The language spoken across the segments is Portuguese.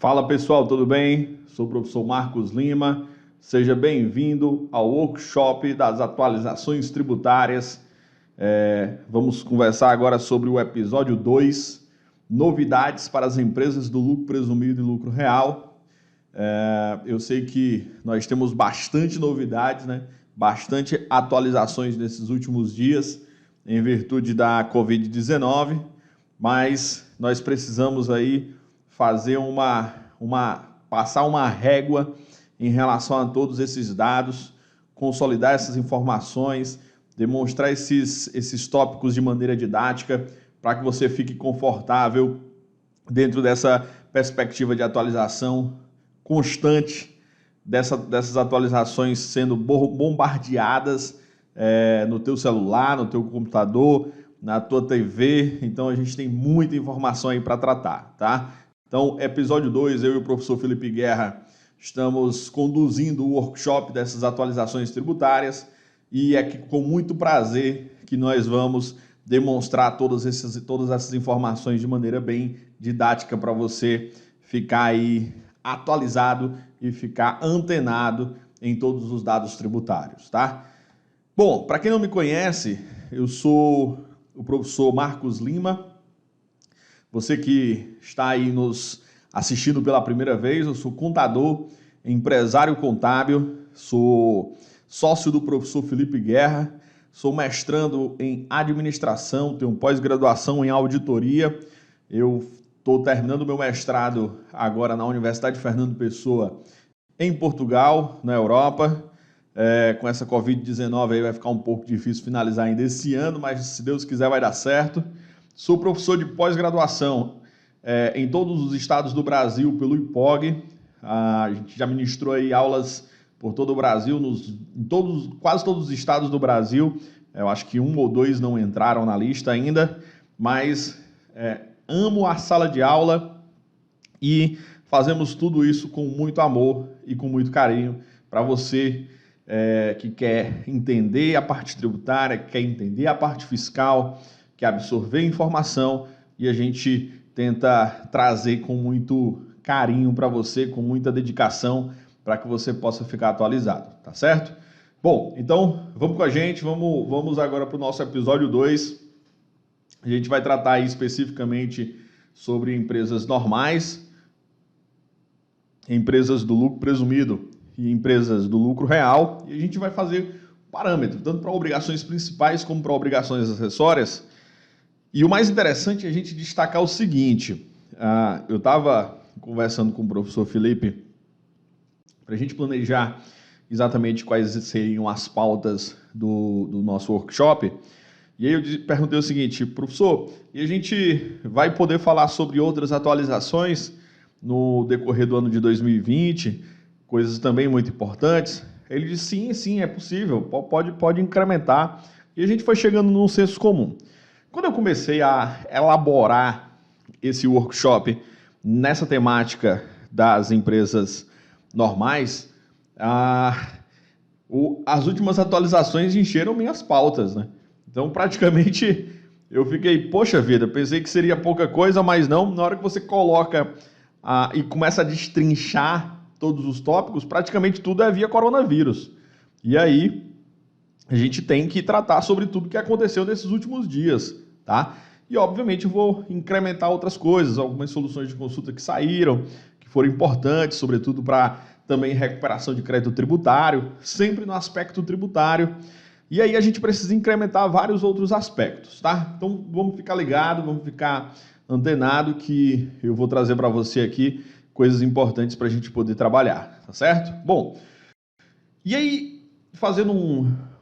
Fala pessoal, tudo bem? Sou o professor Marcos Lima. Seja bem-vindo ao workshop das atualizações tributárias. Vamos conversar agora sobre o episódio 2, novidades para as empresas do lucro presumido e lucro real. Eu sei que nós temos bastante novidades, né? Bastante atualizações nesses últimos dias, em virtude da Covid-19, mas nós precisamos aí fazer passar uma régua em relação a todos esses dados, consolidar essas informações, demonstrar esses tópicos de maneira didática, para que você fique confortável dentro dessa perspectiva de atualização constante, dessas atualizações sendo bombardeadas no teu celular, no teu computador, na tua TV. Então a gente tem muita informação aí para tratar, tá? Então, episódio 2, eu e o professor Felipe Guerra estamos conduzindo o workshop dessas atualizações tributárias e é com muito prazer que nós vamos demonstrar todas essas informações de maneira bem didática para você ficar aí atualizado e ficar antenado em todos os dados tributários, tá? Bom, para quem não me conhece, eu sou o professor Marcos Lima. Você que está aí nos assistindo pela primeira vez, eu sou contador, empresário contábil, sou sócio do professor Felipe Guerra, sou mestrando em administração, tenho pós-graduação em auditoria. Eu estou terminando meu mestrado agora na Universidade Fernando Pessoa, em Portugal, na Europa. Com essa Covid-19 aí vai ficar um pouco difícil finalizar ainda esse ano, mas se Deus quiser vai dar certo. Sou professor de pós-graduação em todos os estados do Brasil pelo IPOG. A gente já ministrou aí aulas por todo o Brasil, quase todos os estados do Brasil. Eu acho que 1 ou 2 não entraram na lista ainda, mas amo a sala de aula e fazemos tudo isso com muito amor e com muito carinho para você que quer entender a parte tributária, que quer entender a parte fiscal, que absorver informação, e a gente tenta trazer com muito carinho para você, com muita dedicação, para que você possa ficar atualizado, tá certo? Bom, então vamos com a gente, vamos agora para o nosso episódio 2. A gente vai tratar aí especificamente sobre empresas normais, empresas do lucro presumido e empresas do lucro real, e a gente vai fazer parâmetro, tanto para obrigações principais como para obrigações acessórias. E o mais interessante é a gente destacar o seguinte, eu estava conversando com o professor Felipe para a gente planejar exatamente quais seriam as pautas do nosso workshop, e aí eu perguntei o seguinte: professor, e a gente vai poder falar sobre outras atualizações no decorrer do ano de 2020, coisas também muito importantes? Ele disse sim, é possível, pode incrementar, e a gente foi chegando num senso comum. Quando eu comecei a elaborar esse workshop nessa temática das empresas normais, as últimas atualizações encheram minhas pautas, né? Então, praticamente, eu fiquei, poxa vida, pensei que seria pouca coisa, mas não. Na hora que você coloca e começa a destrinchar todos os tópicos, praticamente tudo é via coronavírus. E aí a gente tem que tratar sobre tudo que aconteceu nesses últimos dias, tá? E, obviamente, eu vou incrementar outras coisas, algumas soluções de consulta que saíram, que foram importantes, sobretudo para também recuperação de crédito tributário, sempre no aspecto tributário. E aí a gente precisa incrementar vários outros aspectos, tá? Então, vamos ficar ligado, vamos ficar antenado, que eu vou trazer para você aqui coisas importantes para a gente poder trabalhar, tá certo? Bom, e aí, fazendo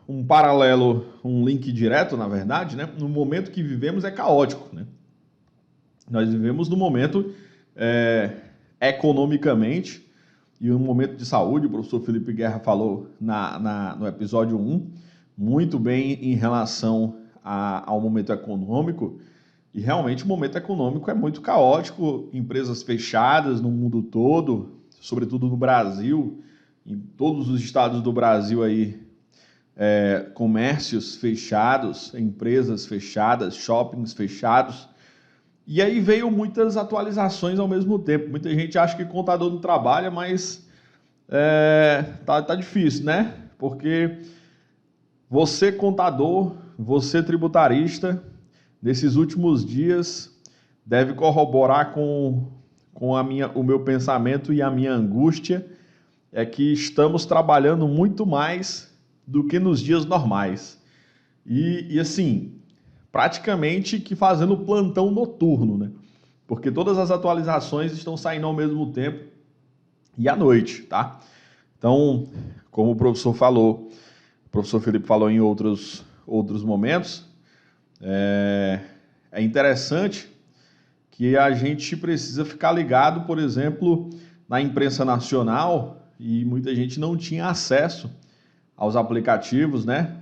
um paralelo, um link direto, na verdade, né? No momento que vivemos é caótico, né? Nós vivemos num momento economicamente e um momento de saúde. O professor Felipe Guerra falou no episódio 1 muito bem em relação ao momento econômico, e realmente o momento econômico é muito caótico, empresas fechadas no mundo todo, sobretudo no Brasil, em todos os estados do Brasil aí, comércios fechados, empresas fechadas, shoppings fechados, E aí veio muitas atualizações ao mesmo tempo. Muita gente acha que contador não trabalha, mas tá difícil, né? Porque você contador, você tributarista, nesses últimos dias deve corroborar com o meu pensamento e a minha angústia, é que estamos trabalhando muito mais do que nos dias normais. E assim, praticamente que fazendo plantão noturno, né? Porque todas as atualizações estão saindo ao mesmo tempo e à noite, tá? Então, como o professor falou, o professor Felipe falou em outros momentos, é interessante que a gente precisa ficar ligado, por exemplo, na imprensa nacional, e muita gente não tinha acesso aos aplicativos, né,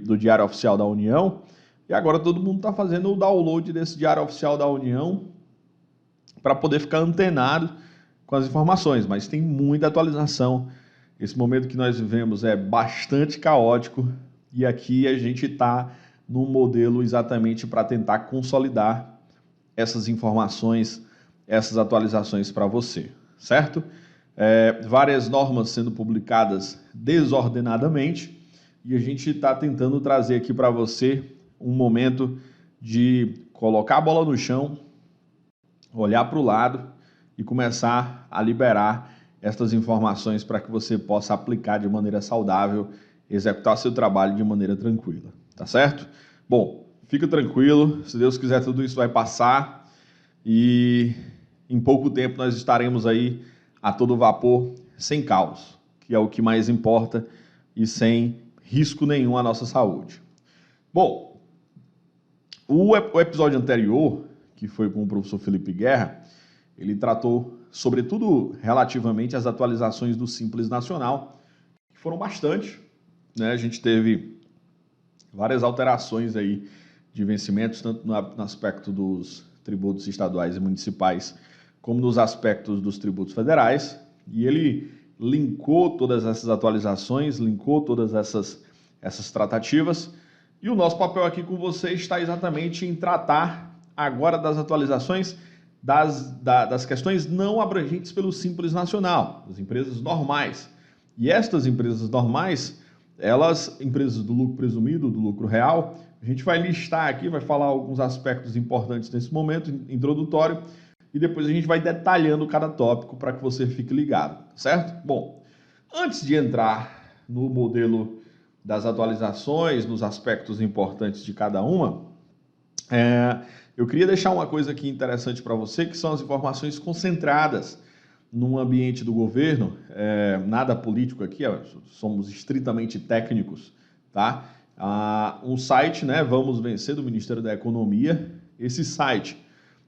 do Diário Oficial da União, e agora todo mundo está fazendo o download desse Diário Oficial da União para poder ficar antenado com as informações, mas tem muita atualização. Esse momento que nós vivemos é bastante caótico e aqui a gente está num modelo exatamente para tentar consolidar essas informações, essas atualizações para você, certo? Várias normas sendo publicadas desordenadamente e a gente está tentando trazer aqui para você um momento de colocar a bola no chão, olhar para o lado e começar a liberar estas informações para que você possa aplicar de maneira saudável, executar seu trabalho de maneira tranquila, tá certo? Bom, fica tranquilo, se Deus quiser tudo isso vai passar e em pouco tempo nós estaremos aí a todo vapor, sem caos, que é o que mais importa e sem risco nenhum à nossa saúde. Bom, o episódio anterior, que foi com o professor Felipe Guerra, ele tratou, sobretudo, relativamente às atualizações do Simples Nacional, que foram bastante, né? A gente teve várias alterações aí de vencimentos, tanto no aspecto dos tributos estaduais e municipais, como nos aspectos dos tributos federais, e ele linkou todas essas atualizações, linkou todas essas tratativas, e o nosso papel aqui com você está exatamente em tratar agora das atualizações das questões não abrangentes pelo Simples Nacional, das empresas normais. E estas empresas normais, empresas do lucro presumido, do lucro real, a gente vai listar aqui, vai falar alguns aspectos importantes nesse momento introdutório, e depois a gente vai detalhando cada tópico para que você fique ligado, certo? Bom, antes de entrar no modelo das atualizações, nos aspectos importantes de cada uma, eu queria deixar uma coisa aqui interessante para você, que são as informações concentradas num ambiente do governo, nada político aqui, somos estritamente técnicos, tá? Um site, né, Vamos Vencer, do Ministério da Economia. Esse site,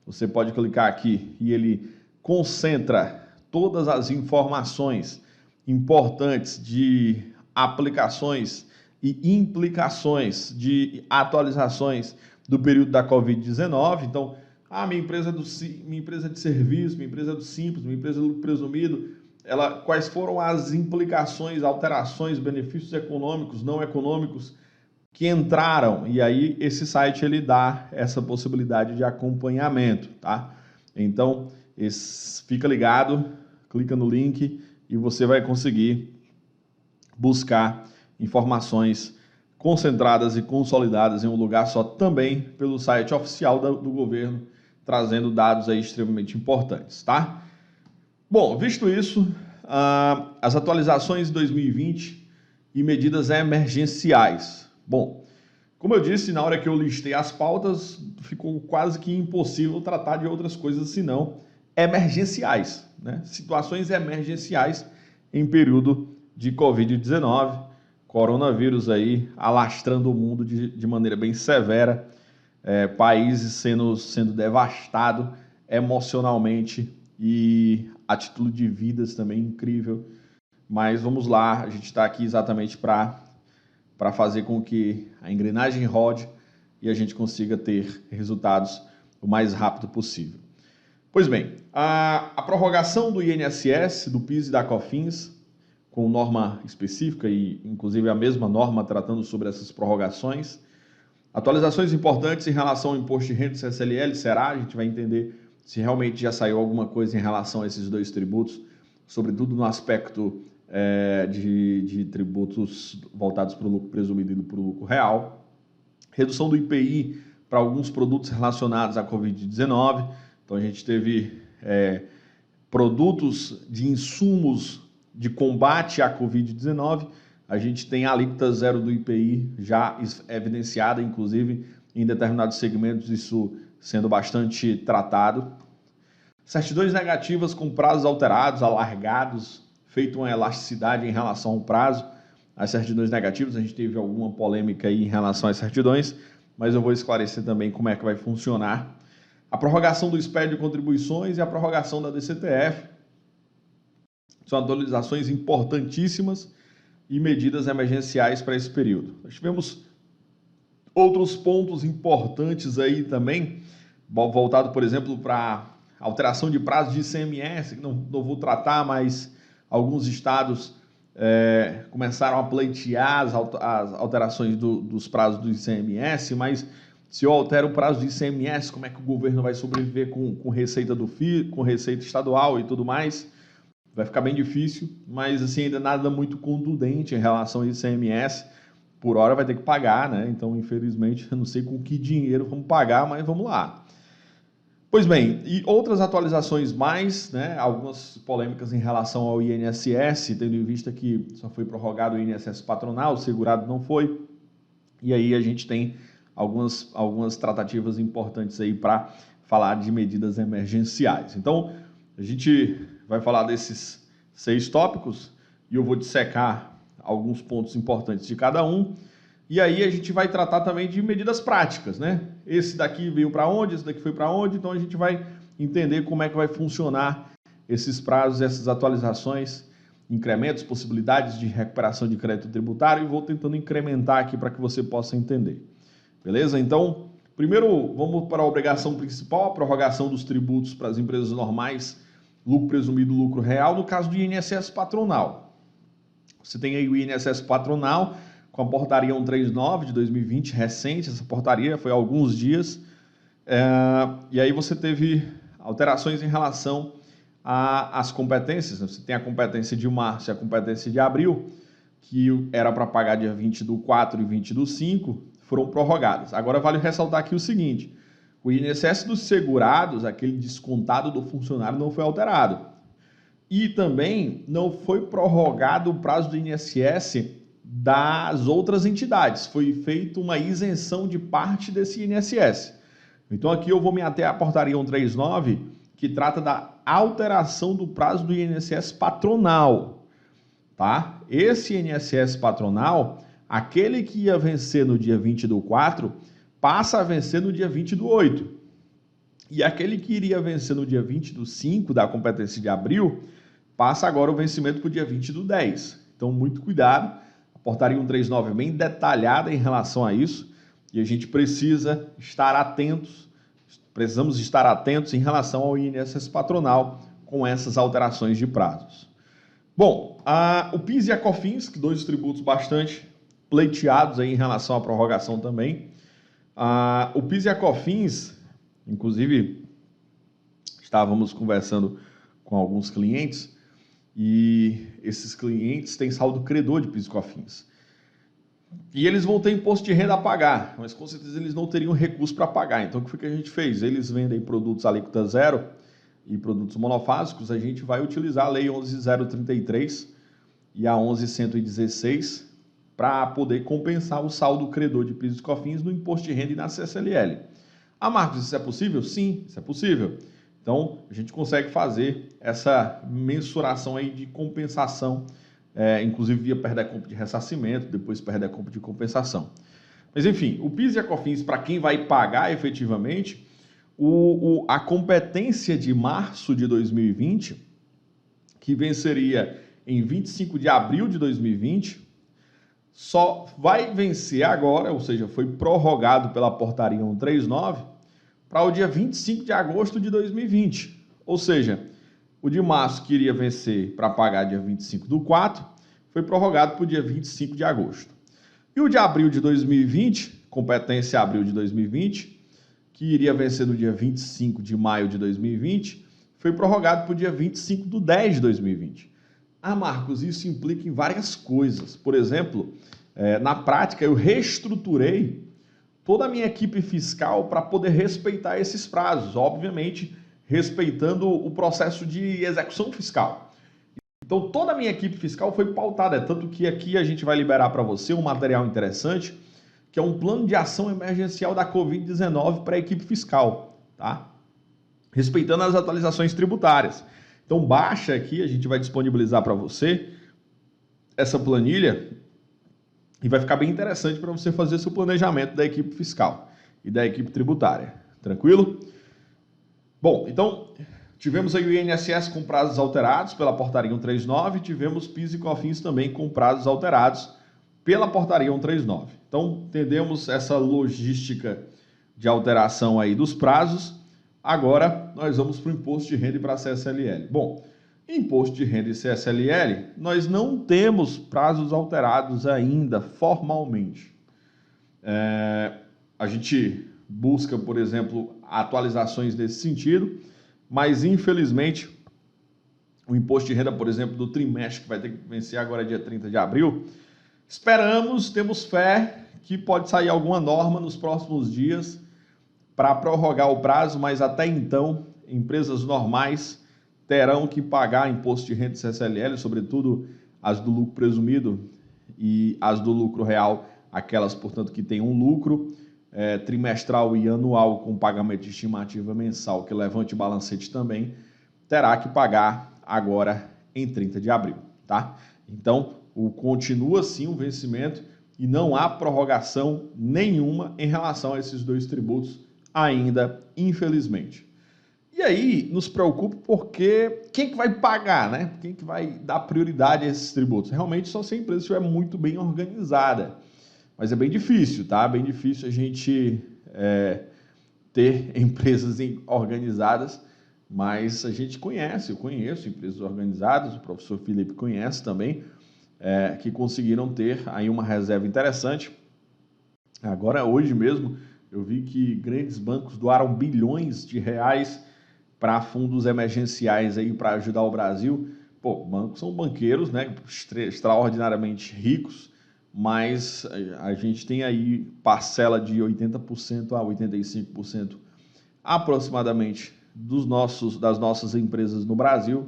você pode clicar aqui e ele concentra todas as informações importantes de aplicações e implicações de atualizações do período da Covid-19. Então, minha empresa é de serviço, minha empresa é do Simples, minha empresa é do lucro presumido, quais foram as implicações, alterações, benefícios econômicos, não econômicos que entraram, e aí esse site ele dá essa possibilidade de acompanhamento, tá? Então, fica ligado, clica no link e você vai conseguir buscar informações concentradas e consolidadas em um lugar só, também pelo site oficial do governo, trazendo dados aí extremamente importantes, tá? Bom, visto isso, as atualizações de 2020 e medidas emergenciais. Bom, como eu disse, na hora que eu listei as pautas, ficou quase que impossível tratar de outras coisas senão emergenciais, né? Situações emergenciais em período de Covid-19, coronavírus aí alastrando o mundo de maneira bem severa, países sendo devastados emocionalmente e a título de vidas também incrível. Mas vamos lá, a gente está aqui exatamente para fazer com que a engrenagem rode e a gente consiga ter resultados o mais rápido possível. Pois bem, a prorrogação do INSS, do PIS e da COFINS, com norma específica e inclusive a mesma norma tratando sobre essas prorrogações, Atualizações importantes em relação ao imposto de renda e CSLL, será? A gente vai entender se realmente já saiu alguma coisa em relação a esses dois tributos, sobretudo no aspecto de tributos voltados para o lucro presumido e para o lucro real. Redução do IPI para alguns produtos relacionados à Covid-19. Então, a gente teve produtos de insumos de combate à Covid-19. A gente tem a alíquota zero do IPI já evidenciada, inclusive, em determinados segmentos, isso sendo bastante tratado. Certidões negativas com prazos alterados, alargados, feito uma elasticidade em relação ao prazo. As certidões negativas, a gente teve alguma polêmica aí em relação às certidões, mas eu vou esclarecer também como é que vai funcionar. A prorrogação do SPED de contribuições e a prorrogação da DCTF. São atualizações importantíssimas e medidas emergenciais para esse período. Nós tivemos outros pontos importantes aí também, voltado, por exemplo, para alteração de prazo de ICMS, que não vou tratar, mas alguns estados começaram a pleitear as alterações dos prazos do ICMS, mas se eu altero o prazo do ICMS, como é que o governo vai sobreviver com receita do FII, com receita estadual e tudo mais? Vai ficar bem difícil, mas assim, ainda nada muito contundente em relação ao ICMS. Por hora vai ter que pagar, né? Então, infelizmente, eu não sei com que dinheiro vamos pagar, mas vamos lá. Pois bem, e outras atualizações mais, né? Algumas polêmicas em relação ao INSS, tendo em vista que só foi prorrogado o INSS patronal, o segurado não foi. E aí a gente tem algumas tratativas importantes aí para falar de medidas emergenciais. Então, a gente vai falar desses 6 tópicos e eu vou dissecar alguns pontos importantes de cada um. E aí a gente vai tratar também de medidas práticas, né? Esse daqui veio para onde, esse daqui foi para onde, então a gente vai entender como é que vai funcionar esses prazos, essas atualizações, incrementos, possibilidades de recuperação de crédito tributário e vou tentando incrementar aqui para que você possa entender. Beleza? Então, primeiro vamos para a obrigação principal, a prorrogação dos tributos para as empresas normais, lucro presumido, lucro real, no caso do INSS patronal. Você tem aí o INSS patronal com a portaria 139 de 2020, recente, essa portaria foi há alguns dias, e aí você teve alterações em relação às competências, né? Você tem a competência de março e a competência de abril, que era para pagar dia 20 do 4 e 20 do 5, foram prorrogadas. Agora vale ressaltar aqui o seguinte, o INSS dos segurados, aquele descontado do funcionário, não foi alterado. E também não foi prorrogado o prazo do INSS das outras entidades. Foi feita uma isenção de parte desse INSS. Então aqui eu vou me ater à portaria 139, que trata da alteração do prazo do INSS patronal. Tá? Esse INSS patronal, aquele que ia vencer no dia 20 do 4, passa a vencer no dia 20 do 8. E aquele que iria vencer no dia 20 do 5, da competência de abril, passa agora o vencimento para o dia 20 do 10. Então, muito cuidado. A portaria 139 é bem detalhada em relação a isso e a gente precisa estar atentos, precisamos estar atentos em relação ao INSS patronal com essas alterações de prazos. Bom, o PIS e a COFINS, que dois tributos bastante pleiteados aí em relação à prorrogação também. O PIS e a COFINS, inclusive, estávamos conversando com alguns clientes e esses clientes têm saldo credor de PIS e COFINS. E eles vão ter imposto de renda a pagar, mas com certeza eles não teriam recurso para pagar. Então, o que foi que a gente fez? Eles vendem produtos alíquota zero e produtos monofásicos, a gente vai utilizar a Lei 11.033 e a 11.116 para poder compensar o saldo credor de PIS e COFINS no imposto de renda e na CSLL. Marcos, isso é possível? Sim, isso é possível. Então, a gente consegue fazer essa mensuração aí de compensação, inclusive via perda-compra de ressarcimento, depois perda-compra de compensação. Mas, enfim, o PIS e a COFINS, para quem vai pagar efetivamente, a competência de março de 2020, que venceria em 25 de abril de 2020, só vai vencer agora, ou seja, foi prorrogado pela portaria 139, para o dia 25 de agosto de 2020. Ou seja, o de março que iria vencer para pagar dia 25 do 4, foi prorrogado para o dia 25 de agosto. E o de abril de 2020 competência abril de 2020, que iria vencer no dia 25 de maio de 2020, foi prorrogado para o dia 25 de 10 de 2020. Ah, Marcos, isso implica em várias coisas. Por exemplo, na prática, eu reestruturei toda a minha equipe fiscal para poder respeitar esses prazos, obviamente respeitando o processo de execução fiscal. Então, toda a minha equipe fiscal foi pautada, tanto que aqui a gente vai liberar para você um material interessante, que é um plano de ação emergencial da Covid-19 para a equipe fiscal, tá? Respeitando as atualizações tributárias. Então, baixa aqui, a gente vai disponibilizar para você essa planilha e vai ficar bem interessante para você fazer seu planejamento da equipe fiscal e da equipe tributária. Tranquilo? Bom, então, tivemos aí o INSS com prazos alterados pela portaria 139, tivemos PIS e COFINS também com prazos alterados pela portaria 139. Então, entendemos essa logística de alteração aí dos prazos. Agora, nós vamos para o imposto de renda e para a CSLL. Bom, imposto de renda e CSLL, nós não temos prazos alterados ainda, formalmente. A gente busca, por exemplo, atualizações nesse sentido, mas, infelizmente, o imposto de renda, por exemplo, do trimestre, que vai ter que vencer agora dia 30 de abril, temos fé que pode sair alguma norma nos próximos dias para prorrogar o prazo, mas até então, empresas normais terão que pagar imposto de renda e CSLL, sobretudo as do lucro presumido e as do lucro real, aquelas, portanto, que têm um lucro trimestral e anual com pagamento de estimativa mensal, que levante balancete também, terá que pagar agora em 30 de abril, tá? Então, continua sim o vencimento e não há prorrogação nenhuma em relação a esses dois tributos ainda, infelizmente. E aí, nos preocupa porque quem que vai pagar, né? Quem que vai dar prioridade a esses tributos? Realmente só se a empresa estiver muito bem organizada. Mas é bem difícil, tá? Bem difícil a gente ter empresas organizadas, mas a gente eu conheço empresas organizadas, o professor Felipe conhece também, que conseguiram ter aí uma reserva interessante. Agora, hoje mesmo, eu vi que grandes bancos doaram bilhões de reais para fundos emergenciais aí para ajudar o Brasil. Pô, bancos são banqueiros, né, extraordinariamente ricos, mas a gente tem aí parcela de 80% a 85% aproximadamente das nossas empresas no Brasil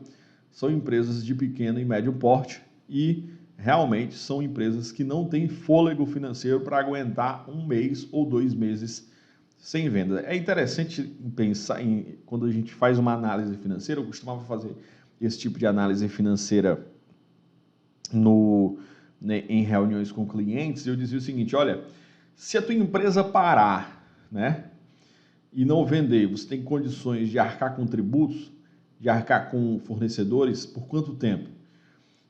são empresas de pequeno e médio porte e realmente são empresas que não têm fôlego financeiro para aguentar um mês ou 2 meses sem venda. É interessante pensar quando a gente faz uma análise financeira, eu costumava fazer esse tipo de análise financeira em reuniões com clientes, eu dizia o seguinte: olha, se a tua empresa parar, né, e não vender, você tem condições de arcar com tributos, de arcar com fornecedores, por quanto tempo?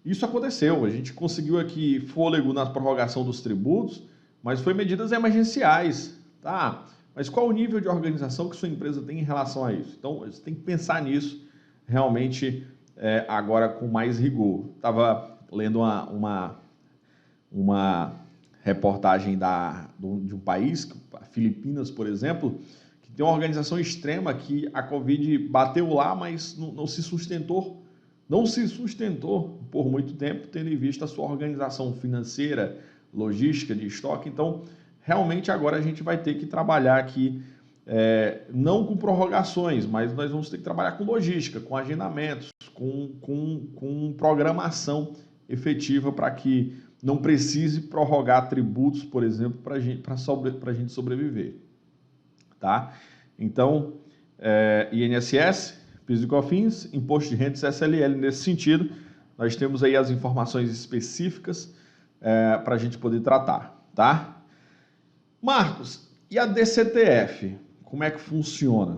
Isso aconteceu, a gente conseguiu aqui fôlego na prorrogação dos tributos, mas foi medidas emergenciais, tá? Mas qual o nível de organização que sua empresa tem em relação a isso? Então, você tem que pensar nisso realmente agora com mais rigor. Estava lendo uma reportagem de um país, Filipinas, por exemplo, que tem uma organização extrema que a Covid bateu lá, mas não se sustentou por muito tempo, tendo em vista a sua organização financeira, logística, de estoque. Então, realmente agora a gente vai ter que trabalhar aqui, não com prorrogações, mas nós vamos ter que trabalhar com logística, com agendamentos, com programação efetiva para que não precise prorrogar tributos, por exemplo, para a gente sobreviver. Tá? Então, INSS, PIS e COFINS, Imposto de Renda e CSLL, nesse sentido, nós temos aí as informações específicas para a gente poder tratar. Tá? Marcos, e a DCTF? Como é que funciona?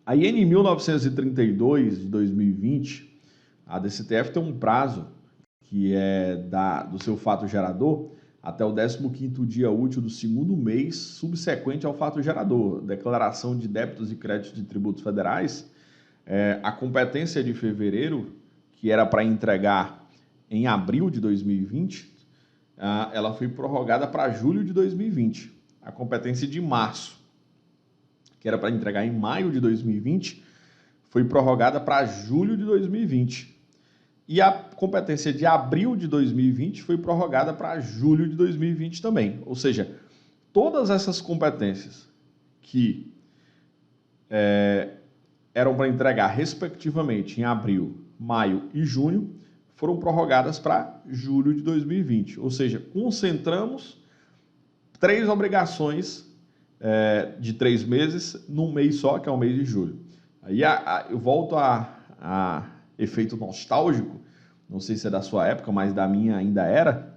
A IN 1932 de 2020, a DCTF tem um prazo que é do seu fato gerador até o 15º dia útil do segundo mês subsequente ao fato gerador. Declaração de débitos e créditos de tributos federais, a competência de fevereiro, que era para entregar em abril de 2020, ela foi prorrogada para julho de 2020. A competência de março, que era para entregar em maio de 2020, foi prorrogada para julho de 2020. E a competência de abril de 2020 foi prorrogada para julho de 2020 também. Ou seja, todas essas competências que eram para entregar, respectivamente, em abril, maio e junho, foram prorrogadas para julho de 2020. Ou seja, concentramos 3 obrigações de 3 meses num mês só, que é o mês de julho. Aí eu volto a efeito nostálgico, não sei se é da sua época, mas da minha ainda era,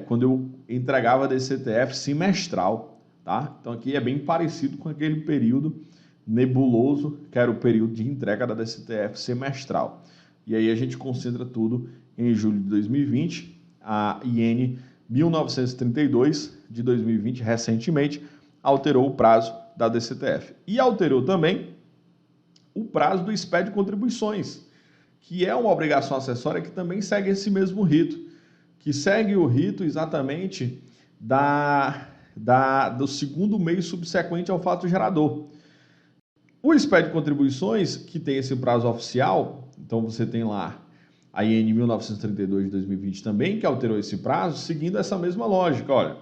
quando eu entregava a DCTF semestral, tá? Então aqui é bem parecido com aquele período nebuloso, que era o período de entrega da DCTF semestral. E aí a gente concentra tudo em julho de 2020, a IN 1932 de 2020, recentemente, alterou o prazo da DCTF. E alterou também o prazo do SPED de contribuições, que é uma obrigação acessória que também segue esse mesmo rito, que segue o rito exatamente do segundo mês subsequente ao fato gerador. O SPED de contribuições, que tem esse prazo oficial, então você tem lá a IN 1932 de 2020 também, que alterou esse prazo, seguindo essa mesma lógica. Olha,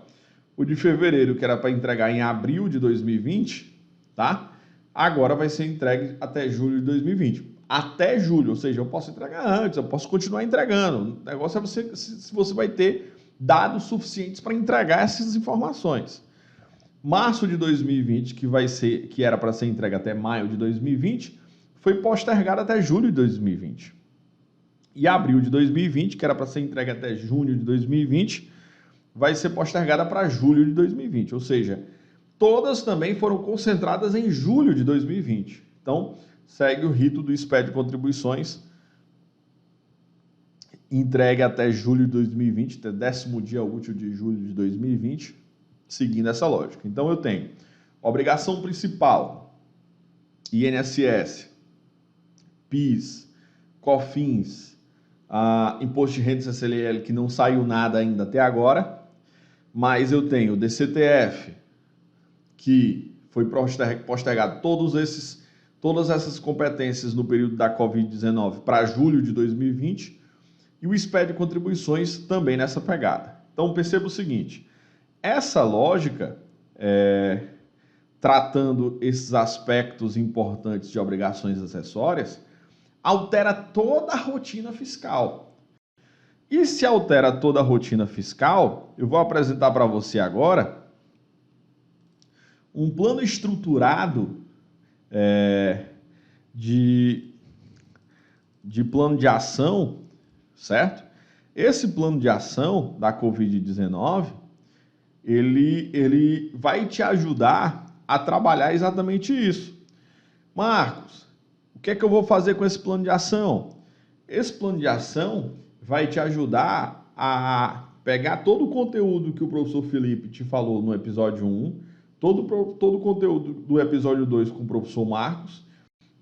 o de fevereiro, que era para entregar em abril de 2020, tá? Agora vai ser entregue até julho de 2020. Até julho, ou seja, eu posso entregar antes, eu posso continuar entregando. O negócio é se você vai ter dados suficientes para entregar essas informações. Março de 2020, que era para ser entregue até maio de 2020, foi postergado até julho de 2020. E abril de 2020, que era para ser entregue até junho de 2020, vai ser postergada para julho de 2020. Ou seja, todas também foram concentradas em julho de 2020. Então, segue o rito do SPED de contribuições, entregue até julho de 2020, até 10º dia útil de julho de 2020, seguindo essa lógica. Então, eu tenho obrigação principal, INSS, PIS, COFINS, Imposto de Renda CCLL, que não saiu nada ainda até agora, mas eu tenho DCTF, que foi postergado todas essas competências no período da Covid-19 para julho de 2020, e o SPED de contribuições também nessa pegada. Então, perceba o seguinte, essa lógica, tratando esses aspectos importantes de obrigações acessórias, altera toda a rotina fiscal. E se altera toda a rotina fiscal, eu vou apresentar para você agora um plano estruturado de plano de ação, certo? Esse plano de ação da Covid-19, ele vai te ajudar a trabalhar exatamente isso. Marcos, o que é que eu vou fazer com esse plano de ação? Esse plano de ação vai te ajudar a pegar todo o conteúdo que o professor Felipe te falou no episódio 1, todo o conteúdo do episódio 2 com o professor Marcos,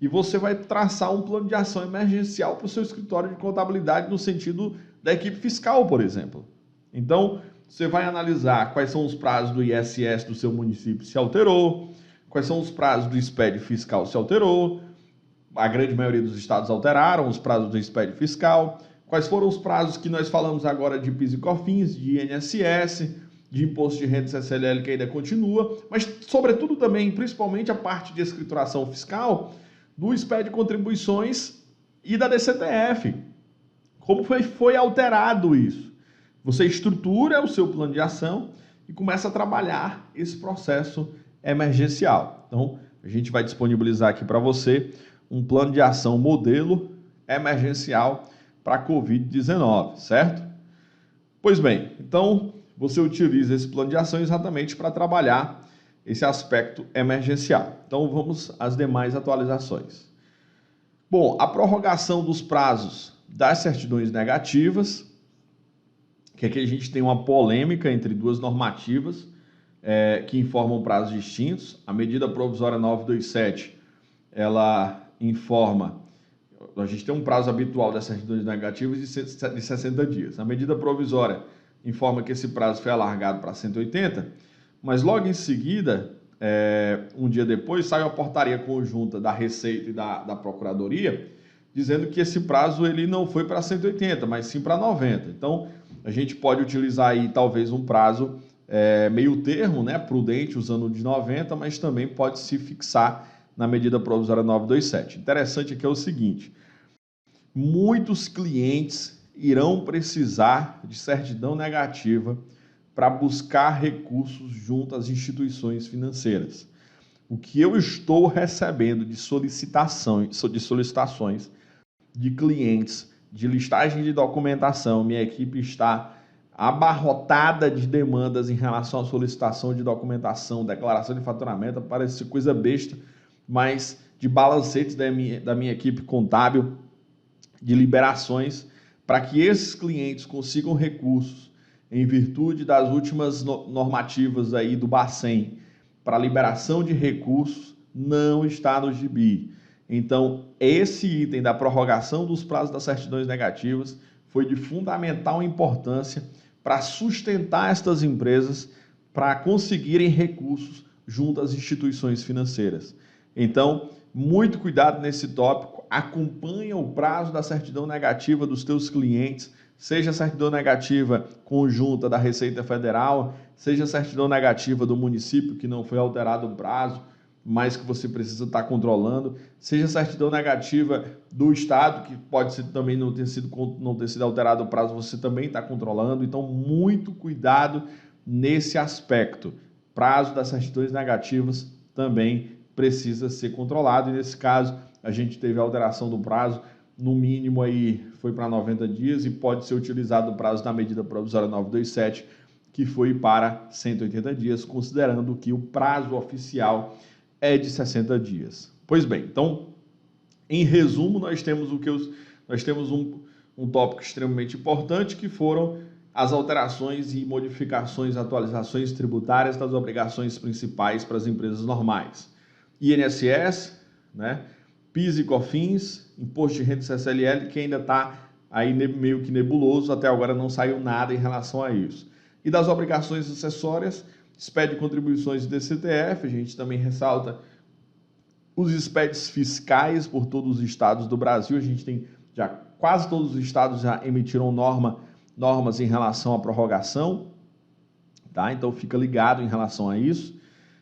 e você vai traçar um plano de ação emergencial para o seu escritório de contabilidade no sentido da equipe fiscal, por exemplo. Então, você vai analisar quais são os prazos do ISS do seu município se alterou, quais são os prazos do SPED fiscal se alterou, a grande maioria dos estados alteraram os prazos do SPED fiscal, quais foram os prazos que nós falamos agora de PIS e COFINS, de INSS, de Imposto de Renda CCLL, que ainda continua, mas sobretudo também, principalmente a parte de escrituração fiscal, do SPED de contribuições e da DCTF. Como foi alterado isso? Você estrutura o seu plano de ação e começa a trabalhar esse processo emergencial. Então, a gente vai disponibilizar aqui para você um plano de ação modelo emergencial para a Covid-19, certo? Pois bem, então você utiliza esse plano de ação exatamente para trabalhar esse aspecto emergencial. Então vamos às demais atualizações. Bom, a prorrogação dos prazos das certidões negativas, que aqui a gente tem uma polêmica entre duas normativas que informam prazos distintos. A medida provisória 927, ela informa, a gente tem um prazo habitual das certidões negativas de 60 dias. A medida provisória informa que esse prazo foi alargado para 180, Mas logo em seguida, um dia depois, saiu a portaria conjunta da Receita e da Procuradoria, dizendo que esse prazo ele não foi para 180, mas sim para 90. Então, a gente pode utilizar aí talvez um prazo meio termo, né, prudente, usando o de 90, mas também pode se fixar na medida provisória 927. Interessante aqui é o seguinte: muitos clientes irão precisar de certidão negativa para buscar recursos junto às instituições financeiras. O que eu estou recebendo de solicitações de clientes, de listagem de documentação, minha equipe está abarrotada de demandas em relação à solicitação de documentação, declaração de faturamento, parece coisa besta, mas de balancetes da minha equipe contábil, de liberações, para que esses clientes consigam recursos em virtude das últimas normativas aí do Bacen para liberação de recursos, não está no gibi. Então, esse item da prorrogação dos prazos das certidões negativas foi de fundamental importância para sustentar estas empresas para conseguirem recursos junto às instituições financeiras. Então, muito cuidado nesse tópico, acompanha o prazo da certidão negativa dos teus clientes, seja a certidão negativa conjunta da Receita Federal, seja a certidão negativa do município que não foi alterado o prazo, mas que você precisa estar controlando, seja a certidão negativa do Estado, que pode ser também não ter sido alterado o prazo, você também está controlando. Então, muito cuidado nesse aspecto. Prazo das certidões negativas também precisa ser controlado, e nesse caso a gente teve a alteração do prazo, no mínimo aí foi para 90 dias e pode ser utilizado o prazo da medida provisória 927, que foi para 180 dias, considerando que o prazo oficial é de 60 dias. Pois bem, então, em resumo, nós temos um tópico extremamente importante, que foram as alterações e modificações, atualizações tributárias das obrigações principais para as empresas normais. INSS, né? PIS e COFINS, Imposto de Renda CSLL, que ainda está aí meio que nebuloso, até agora não saiu nada em relação a isso. E das obrigações acessórias, SPED de contribuições e DCTF, a gente também ressalta os SPEDs fiscais por todos os estados do Brasil, a gente tem já quase todos os estados já emitiram normas em relação à prorrogação, tá? Então fica ligado em relação a isso.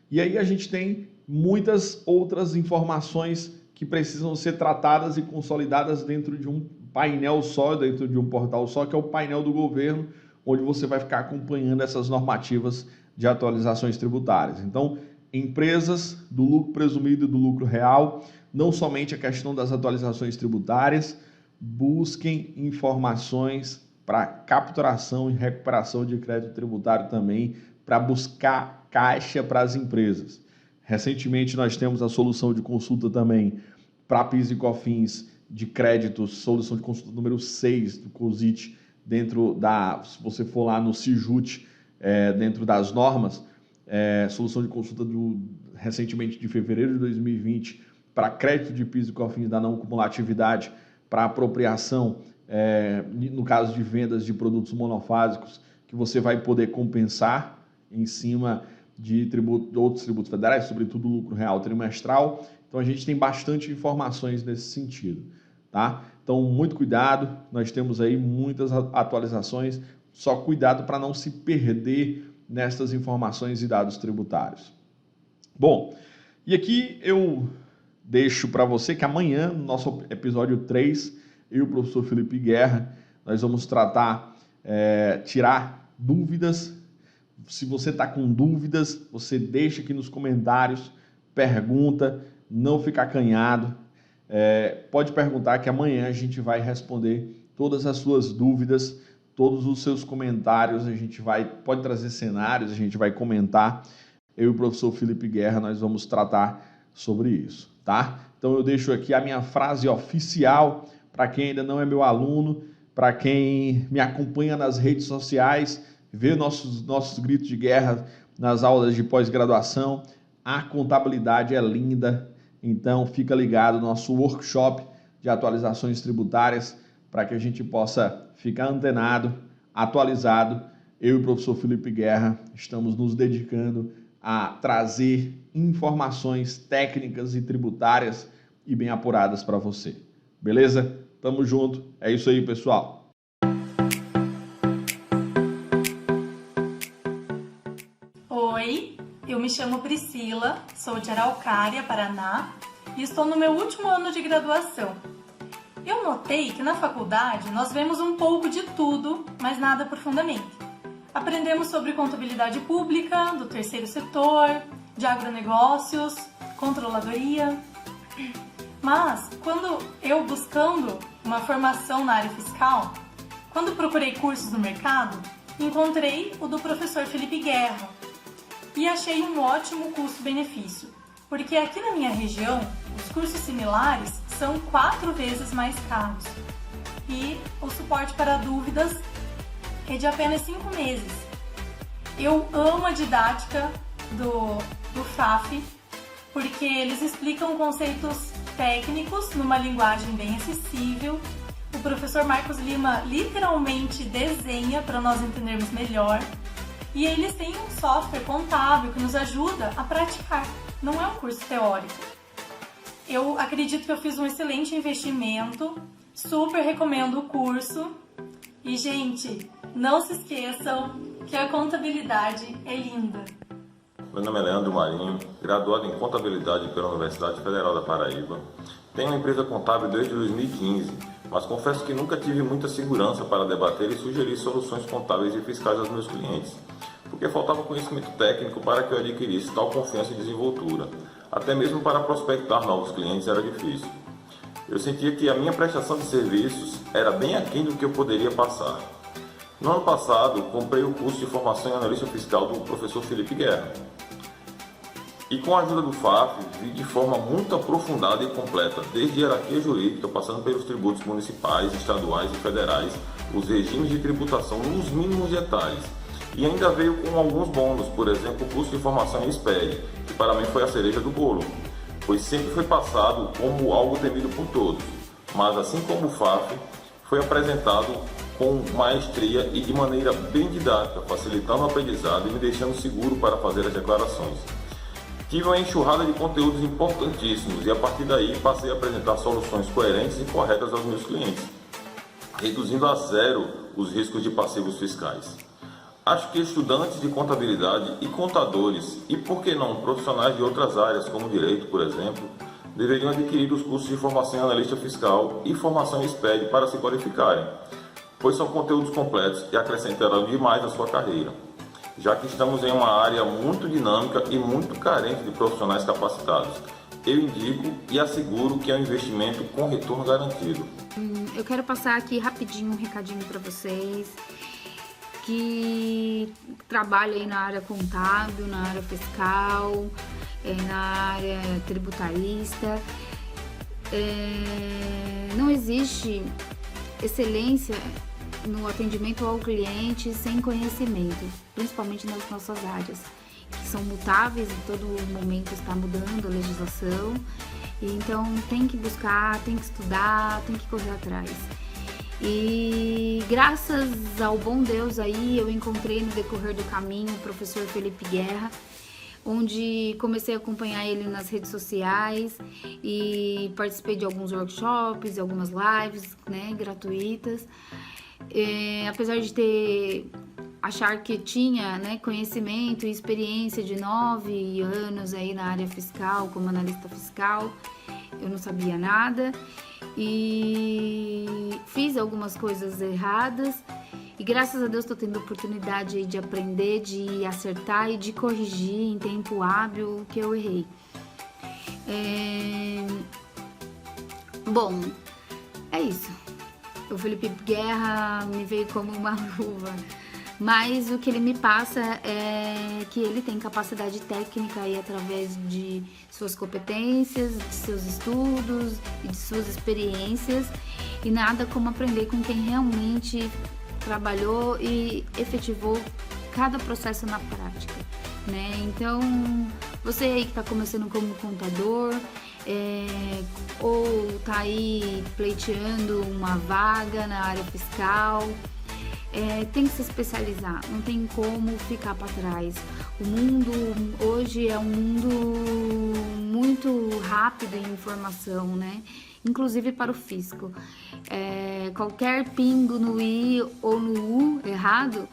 E aí a gente tem muitas outras informações que precisam ser tratadas e consolidadas dentro de um painel só, dentro de um portal só, que é o painel do governo, onde você vai ficar acompanhando essas normativas de atualizações tributárias. Então, empresas do lucro presumido e do lucro real, não somente a questão das atualizações tributárias, busquem informações para capturação e recuperação de crédito tributário também, para buscar caixa para as empresas. Recentemente nós temos a solução de consulta também para PIS e COFINS de créditos, solução de consulta número 6 do COSIT, dentro da, se você for lá no CIJUT, dentro das normas, solução de consulta recentemente de fevereiro de 2020 para crédito de PIS e COFINS da não cumulatividade para apropriação, no caso de vendas de produtos monofásicos, que você vai poder compensar em cima de outros tributos federais, sobretudo o lucro real trimestral. Então, a gente tem bastante informações nesse sentido, tá? Então, muito cuidado, nós temos aí muitas atualizações, só cuidado para não se perder nestas informações e dados tributários. Bom, e aqui eu deixo para você que amanhã, no nosso episódio 3, eu e o professor Felipe Guerra, nós vamos tirar dúvidas. Se você está com dúvidas, você deixa aqui nos comentários, pergunta, não fica acanhado. Pode perguntar que amanhã a gente vai responder todas as suas dúvidas, todos os seus comentários, pode trazer cenários, a gente vai comentar. Eu e o professor Felipe Guerra, nós vamos tratar sobre isso, tá? Então eu deixo aqui a minha frase oficial para quem ainda não é meu aluno, para quem me acompanha nas redes sociais, vê nossos gritos de guerra nas aulas de pós-graduação. A contabilidade é linda, então fica ligado no nosso workshop de atualizações tributárias para que a gente possa ficar antenado, atualizado eu e o professor Felipe Guerra estamos nos dedicando a trazer informações técnicas e tributárias e bem apuradas para você. Beleza? Tamo junto. É isso aí, pessoal. Oi, eu me chamo Priscila, sou de Araucária, Paraná, e estou no meu último ano de graduação. Eu notei que na faculdade nós vemos um pouco de tudo, mas nada profundamente. Aprendemos sobre contabilidade pública, do terceiro setor, de agronegócios, controladoria. Mas, quando eu buscando uma formação na área fiscal, quando procurei cursos no mercado, encontrei o do professor Felipe Guerra e achei um ótimo custo-benefício, porque aqui na minha região, os cursos similares são 4 vezes mais caros e o suporte para dúvidas é de apenas 5 meses. Eu amo a didática do FAF, porque eles explicam conceitos técnicos numa linguagem bem acessível. O professor Marcos Lima literalmente desenha para nós entendermos melhor. E eles têm um software contábil que nos ajuda a praticar. Não é um curso teórico. Eu acredito que eu fiz um excelente investimento. Super recomendo o curso. E, gente, não se esqueçam que a contabilidade é linda. Meu nome é Leandro Marinho, graduado em Contabilidade pela Universidade Federal da Paraíba. Tenho uma empresa contábil desde 2015, mas confesso que nunca tive muita segurança para debater e sugerir soluções contábeis e fiscais aos meus clientes, porque faltava conhecimento técnico para que eu adquirisse tal confiança e desenvoltura. Até mesmo para prospectar novos clientes era difícil. Eu sentia que a minha prestação de serviços era bem aquém do que eu poderia passar. No ano passado, comprei o curso de formação em analista fiscal do professor Felipe Guerra. E com a ajuda do FAF, vi de forma muito aprofundada e completa, desde hierarquia jurídica, passando pelos tributos municipais, estaduais e federais, os regimes de tributação nos mínimos detalhes. E ainda veio com alguns bônus, por exemplo, o curso de formação em SPED, que para mim foi a cereja do bolo, pois sempre foi passado como algo temido por todos, mas assim como o FAF, foi apresentado com maestria e de maneira bem didática, facilitando o aprendizado e me deixando seguro para fazer as declarações. Tive uma enxurrada de conteúdos importantíssimos e a partir daí passei a apresentar soluções coerentes e corretas aos meus clientes, reduzindo a zero os riscos de passivos fiscais. Acho que estudantes de contabilidade e contadores, e por que não profissionais de outras áreas como direito, por exemplo, deveriam adquirir os cursos de formação em analista fiscal e formação em SPED para se qualificarem, pois são conteúdos completos e acrescentarão demais à sua carreira, já que estamos em uma área muito dinâmica e muito carente de profissionais capacitados. Eu indico e asseguro que é um investimento com retorno garantido. Eu quero passar aqui rapidinho um recadinho para vocês que trabalham aí na área contábil, na área fiscal, na área tributarista. Não existe excelência no atendimento ao cliente sem conhecimento, principalmente nas nossas áreas, que são mutáveis, em todo momento está mudando a legislação, e então tem que buscar, tem que estudar, tem que correr atrás. E graças ao bom Deus aí, eu encontrei no decorrer do caminho o professor Felipe Guerra, onde comecei a acompanhar ele nas redes sociais e participei de alguns workshops, algumas lives, né, gratuitas. Apesar de achar que tinha, né, conhecimento e experiência de 9 anos aí na área fiscal, como analista fiscal, eu não sabia nada e fiz algumas coisas erradas e graças a Deus estou tendo a oportunidade aí de aprender, de acertar e de corrigir em tempo hábil o que eu errei. Bom, é isso. O Felipe Guerra me veio como uma luva, mas o que ele me passa é que ele tem capacidade técnica e através de suas competências, de seus estudos e de suas experiências, e nada como aprender com quem realmente trabalhou e efetivou cada processo na prática, né? Então, você aí que está começando como contador, ou tá aí pleiteando uma vaga na área fiscal, tem que se especializar, não tem como ficar para trás. O mundo hoje é um mundo muito rápido em informação, né? Inclusive para o fisco. Qualquer pingo no I ou no U errado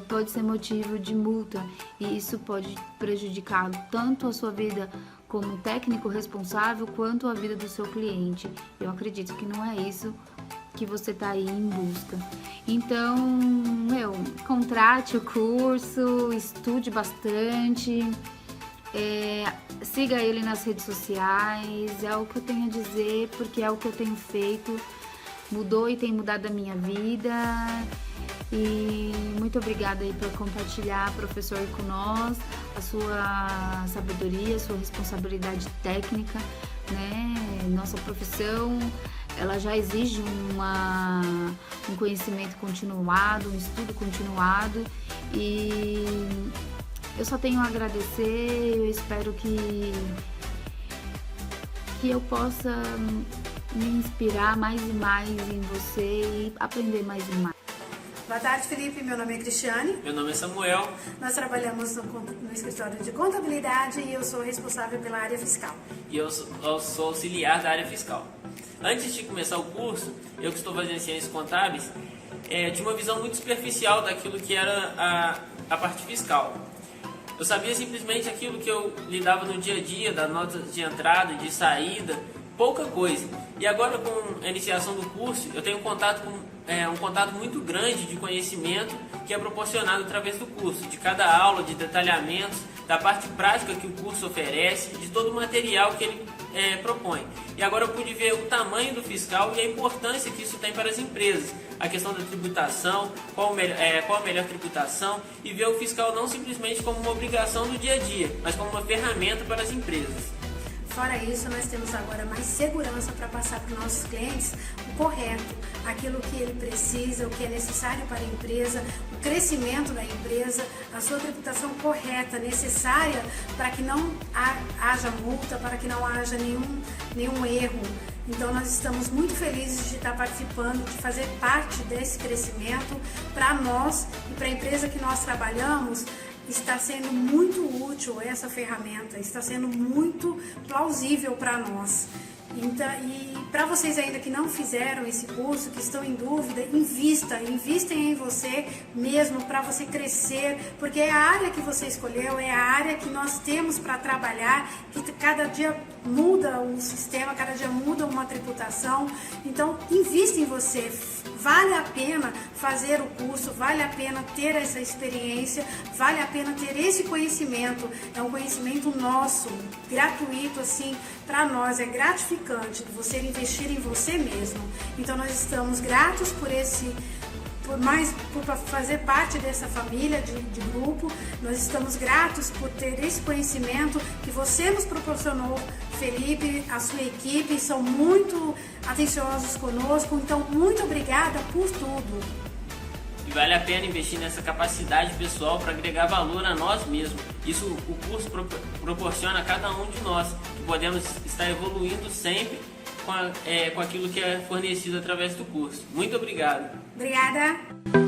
pode ser motivo de multa, e isso pode prejudicar tanto a sua vida como técnico responsável quanto a vida do seu cliente. Eu acredito que não é isso que você está aí em busca. Então, contrate o curso, estude bastante, siga ele nas redes sociais, é o que eu tenho a dizer, porque é o que eu tenho feito, mudou e tem mudado a minha vida. E muito obrigada aí por compartilhar, professor, com nós, a sua sabedoria, a sua responsabilidade técnica, né? Nossa profissão, ela já exige um conhecimento continuado, um estudo continuado, e eu só tenho a agradecer. Eu espero que eu possa me inspirar mais e mais em você e aprender mais e mais. Boa tarde, Felipe. Meu nome é Cristiane. Meu nome é Samuel. Nós trabalhamos no escritório de contabilidade e eu sou responsável pela área fiscal. E eu sou auxiliar da área fiscal. Antes de começar o curso, eu que estou fazendo ciências contábeis, tinha uma visão muito superficial daquilo que era a parte fiscal. Eu sabia simplesmente aquilo que eu lidava no dia a dia, das notas de entrada e de saída, pouca coisa. E agora, com a iniciação do curso, eu tenho um contato muito grande de conhecimento que é proporcionado através do curso, de cada aula, de detalhamentos, da parte prática que o curso oferece, de todo o material que ele propõe. E agora eu pude ver o tamanho do fiscal e a importância que isso tem para as empresas, a questão da tributação, qual a melhor tributação, e ver o fiscal não simplesmente como uma obrigação do dia a dia, mas como uma ferramenta para as empresas. Fora isso, nós temos agora mais segurança para passar para os nossos clientes o correto, aquilo que ele precisa, o que é necessário para a empresa, o crescimento da empresa, a sua tributação correta, necessária para que não haja multa, para que não haja nenhum erro. Então nós estamos muito felizes de estar participando, de fazer parte desse crescimento para nós e para a empresa que nós trabalhamos. Está sendo muito útil essa ferramenta, está sendo muito plausível para nós. Então, e para vocês ainda que não fizeram esse curso, que estão em dúvida, invistem em você mesmo para você crescer, porque é a área que você escolheu, é a área que nós temos para trabalhar, que cada dia muda o sistema, cada dia muda uma tributação. Então, invista em você. Vale a pena fazer o curso, vale a pena ter essa experiência, vale a pena ter esse conhecimento. É um conhecimento nosso, gratuito, assim, para nós é gratificante você investir em você mesmo. Então nós estamos gratos por fazer parte dessa família de grupo. Nós estamos gratos por ter esse conhecimento que você nos proporcionou, Felipe, a sua equipe, são muito atenciosos conosco, então muito obrigada por tudo. E vale a pena investir nessa capacidade pessoal para agregar valor a nós mesmos. Isso o curso proporciona a cada um de nós, que podemos estar evoluindo sempre com aquilo que é fornecido através do curso. Muito obrigado. Obrigada.